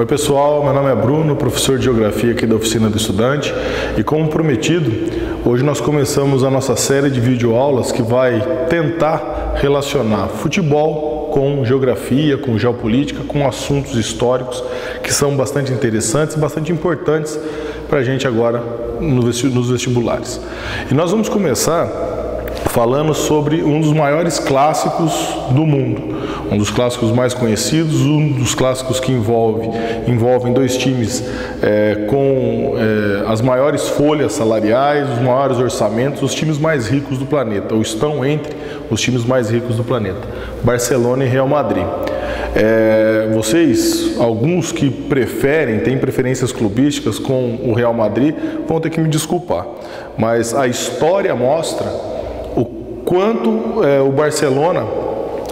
Oi pessoal, meu nome é Bruno, professor de Geografia aqui da Oficina do Estudante, e como prometido, hoje nós começamos a nossa série de videoaulas que vai tentar relacionar futebol com geografia, com geopolítica, com assuntos históricos que são bastante interessantes e bastante importantes para a gente agora nos vestibulares. E nós vamos começar falando sobre um dos maiores clássicos do mundo, um dos clássicos mais conhecidos, um dos clássicos que envolvem dois times com as maiores folhas salariais, os maiores orçamentos, os times mais ricos do planeta, ou estão entre os times mais ricos do planeta, Barcelona e Real Madrid. Vocês, alguns que têm preferências clubísticas com o Real Madrid, vão ter que me desculpar, mas a história mostra o quanto o Barcelona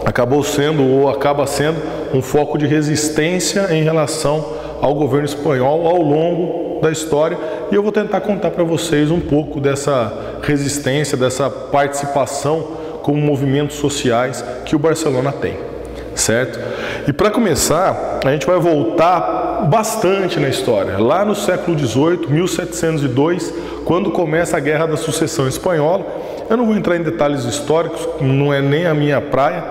acabou sendo ou acaba sendo um foco de resistência em relação ao governo espanhol ao longo da história, e eu vou tentar contar para vocês um pouco dessa resistência, dessa participação com movimentos sociais que o Barcelona tem, certo? E para começar, a gente vai voltar bastante na história, lá no século XVIII, 1702, quando começa a Guerra da Sucessão Espanhola. Eu não vou entrar em detalhes históricos, não é nem a minha praia,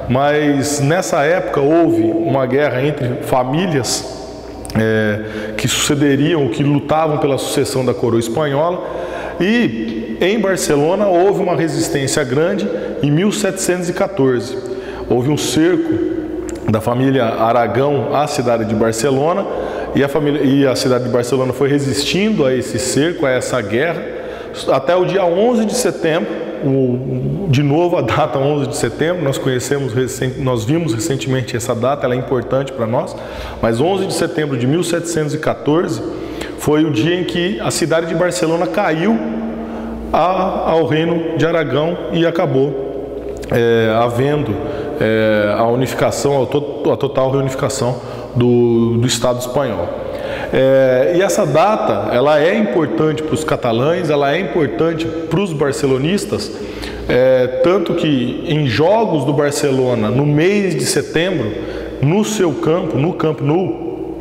mas nessa época houve uma guerra entre famílias que sucederiam, que lutavam pela sucessão da coroa espanhola, e em Barcelona houve uma resistência grande. Em 1714 houve um cerco da família Aragão à cidade de Barcelona, e a cidade de Barcelona foi resistindo a esse cerco, a essa guerra, até o dia 11 de setembro, de novo a data 11 de setembro, nós vimos recentemente essa data, ela é importante para nós, mas 11 de setembro de 1714 foi o dia em que a cidade de Barcelona caiu ao reino de Aragão e acabou havendo a unificação, a total reunificação do Estado espanhol. E essa data, ela é importante para os catalães, ela é importante para os barcelonistas, tanto que em jogos do Barcelona, no mês de setembro, no seu campo, no Camp Nou,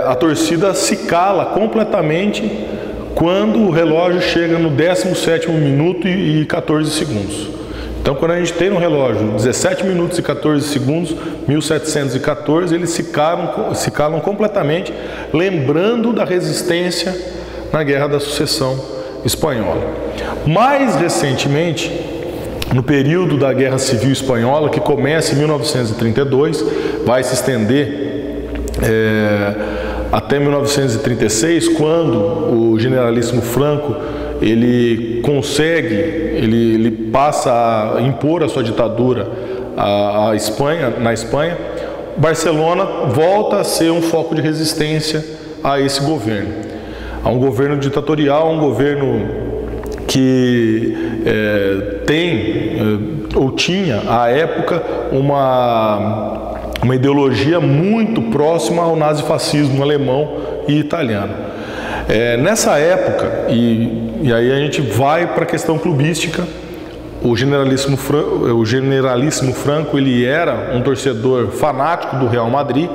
a torcida se cala completamente quando o relógio chega no 17º minuto e 14 segundos. Então, quando a gente tem no relógio 17 minutos e 14 segundos, 1714, eles se calam completamente, lembrando da resistência na Guerra da Sucessão Espanhola. Mais recentemente, no período da Guerra Civil Espanhola, que começa em 1932, vai se estender até 1936, quando o generalíssimo Franco ele passa a impor a sua ditadura na Espanha, Barcelona volta a ser um foco de resistência a esse governo. A um governo ditatorial, um governo que tinha, à época, uma ideologia muito próxima ao nazifascismo alemão e italiano. Nessa época, e aí a gente vai para a questão clubística, o generalíssimo Franco ele era um torcedor fanático do Real Madrid,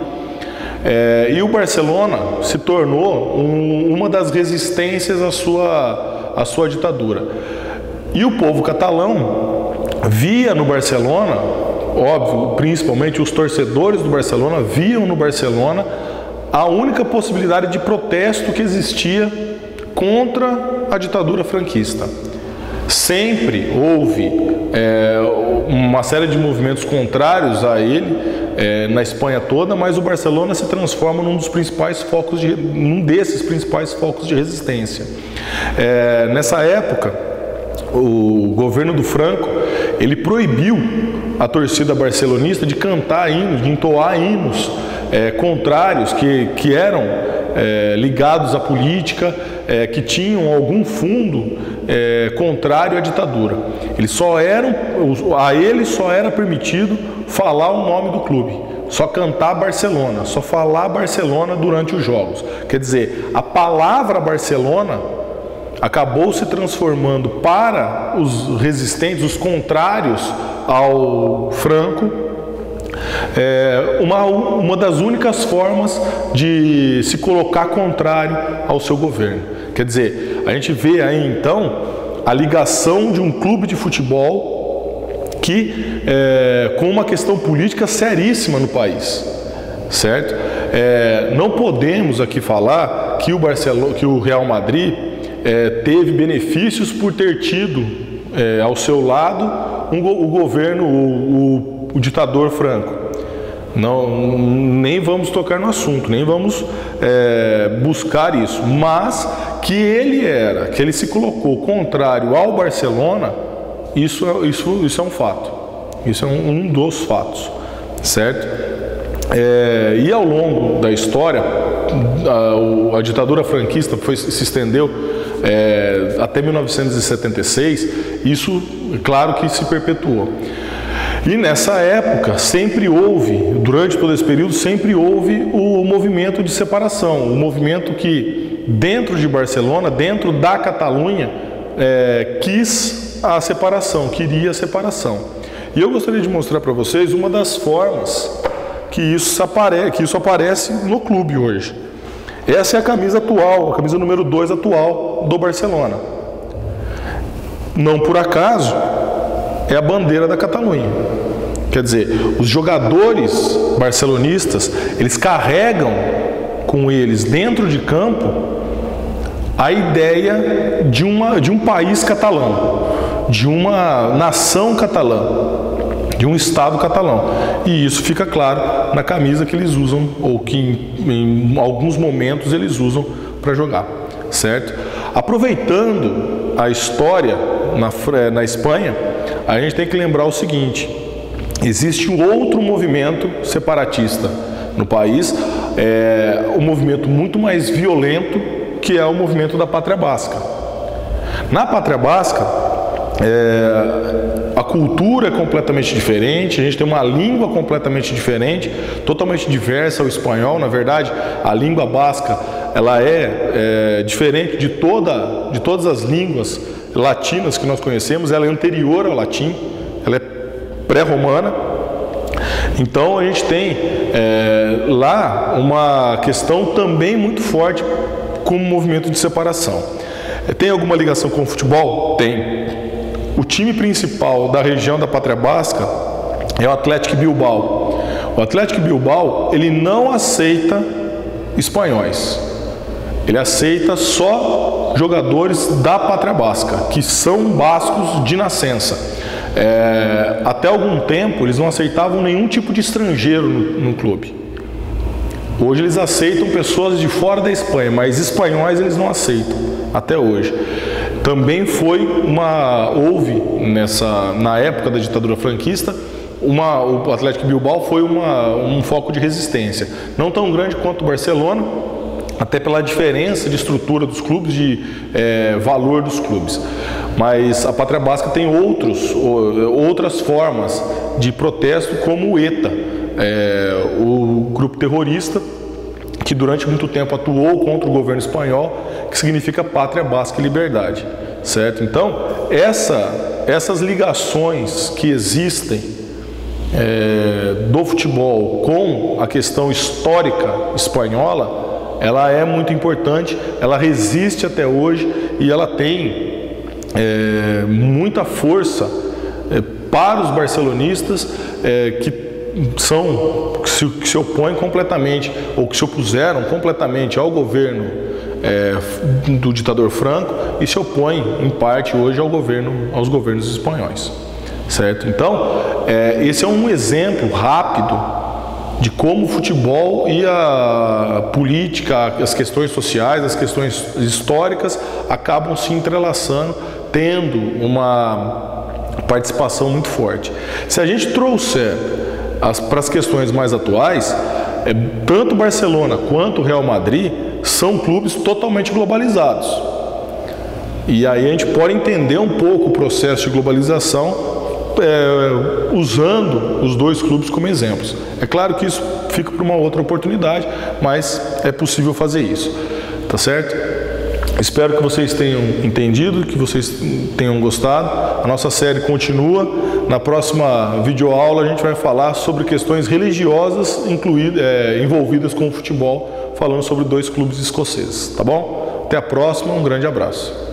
e o Barcelona se tornou uma das resistências à sua ditadura. E o povo catalão via no Barcelona, óbvio, principalmente os torcedores do Barcelona, viam no Barcelona a única possibilidade de protesto que existia contra a ditadura franquista. Sempre houve uma série de movimentos contrários a ele na Espanha toda, mas o Barcelona se transforma num desses principais focos de resistência. Nessa época, o governo do Franco ele proibiu a torcida barcelonista de cantar hinos, de entoar hinos contrários, que eram ligados à política, que tinham algum fundo contrário à ditadura. A eles só era permitido falar o nome do clube, só cantar Barcelona, só falar Barcelona durante os jogos. Quer dizer, a palavra Barcelona acabou se transformando para os resistentes, os contrários ao Franco, uma das únicas formas de se colocar contrário ao seu governo. Quer dizer, a gente vê aí então a ligação de um clube de futebol que com uma questão política seríssima no país, certo? Não podemos aqui falar que o Real Madrid teve benefícios por ter tido ao seu lado o governo, o ditador Franco. Não, nem vamos tocar no assunto, nem vamos buscar isso, mas que ele se colocou contrário ao Barcelona, isso é um fato, isso é um dos fatos, certo? E ao longo da história, a ditadura franquista se estendeu até 1976, isso, claro que se perpetuou. E nessa época, durante todo esse período, sempre houve o movimento de separação, o movimento que, dentro de Barcelona, dentro da Catalunha, quis a separação, queria a separação. E eu gostaria de mostrar para vocês uma das formas que isso aparece no clube hoje. Essa é a camisa atual, a camisa número 2 atual do Barcelona. Não por acaso, é a bandeira da Catalunha. Quer dizer, os jogadores barcelonistas, eles carregam com eles dentro de campo a ideia de um país catalão, de uma nação catalã, de um estado catalão. E isso fica claro na camisa que eles usam, ou que em alguns momentos eles usam para jogar, certo? Aproveitando a história na Espanha, a gente tem que lembrar o seguinte: existe um outro movimento separatista no país, um movimento muito mais violento, que é o movimento da Pátria Basca. Na Pátria Basca, a cultura é completamente diferente, a gente tem uma língua completamente diferente, totalmente diversa ao espanhol. Na verdade, a língua basca, ela é diferente de todas as línguas latinas que nós conhecemos. Ela é anterior ao latim, ela é pré-romana. Então a gente tem lá uma questão também muito forte com o movimento de separação. Tem alguma ligação com o futebol? Tem. O time principal da região da Pátria Basca é o Athletic Bilbao. O Athletic Bilbao, ele não aceita espanhóis. Ele aceita só jogadores da Pátria Basca, que são bascos de nascença. Até algum tempo, eles não aceitavam nenhum tipo de estrangeiro no clube. Hoje eles aceitam pessoas de fora da Espanha, mas espanhóis eles não aceitam, até hoje. Também houve na época da ditadura franquista, o Athletic Bilbao foi um foco de resistência, não tão grande quanto o Barcelona, até pela diferença de estrutura dos clubes, de valor dos clubes. Mas a Pátria Basca tem outras formas de protesto, como o ETA, o grupo terrorista que durante muito tempo atuou contra o governo espanhol, que significa Pátria Basca e Liberdade, certo? Então, essas ligações que existem do futebol com a questão histórica espanhola, ela é muito importante, ela resiste até hoje e ela tem muita força para os barcelonistas que se opõem completamente, ou que se opuseram completamente ao governo do ditador Franco e se opõem em parte hoje aos governos espanhóis, certo? Então, esse é um exemplo rápido de como o futebol e a política, as questões sociais, as questões históricas acabam se entrelaçando, tendo uma participação muito forte. Se a gente trouxer para as questões mais atuais, tanto o Barcelona quanto o Real Madrid são clubes totalmente globalizados. E aí a gente pode entender um pouco o processo de globalização usando os dois clubes como exemplos. É claro que isso fica para uma outra oportunidade, mas é possível fazer isso, tá certo? Espero que vocês tenham entendido, que vocês tenham gostado. A nossa série continua. Na próxima videoaula a gente vai falar sobre questões religiosas envolvidas com o futebol, falando sobre 2 clubes escoceses, tá bom? Até a próxima, um grande abraço.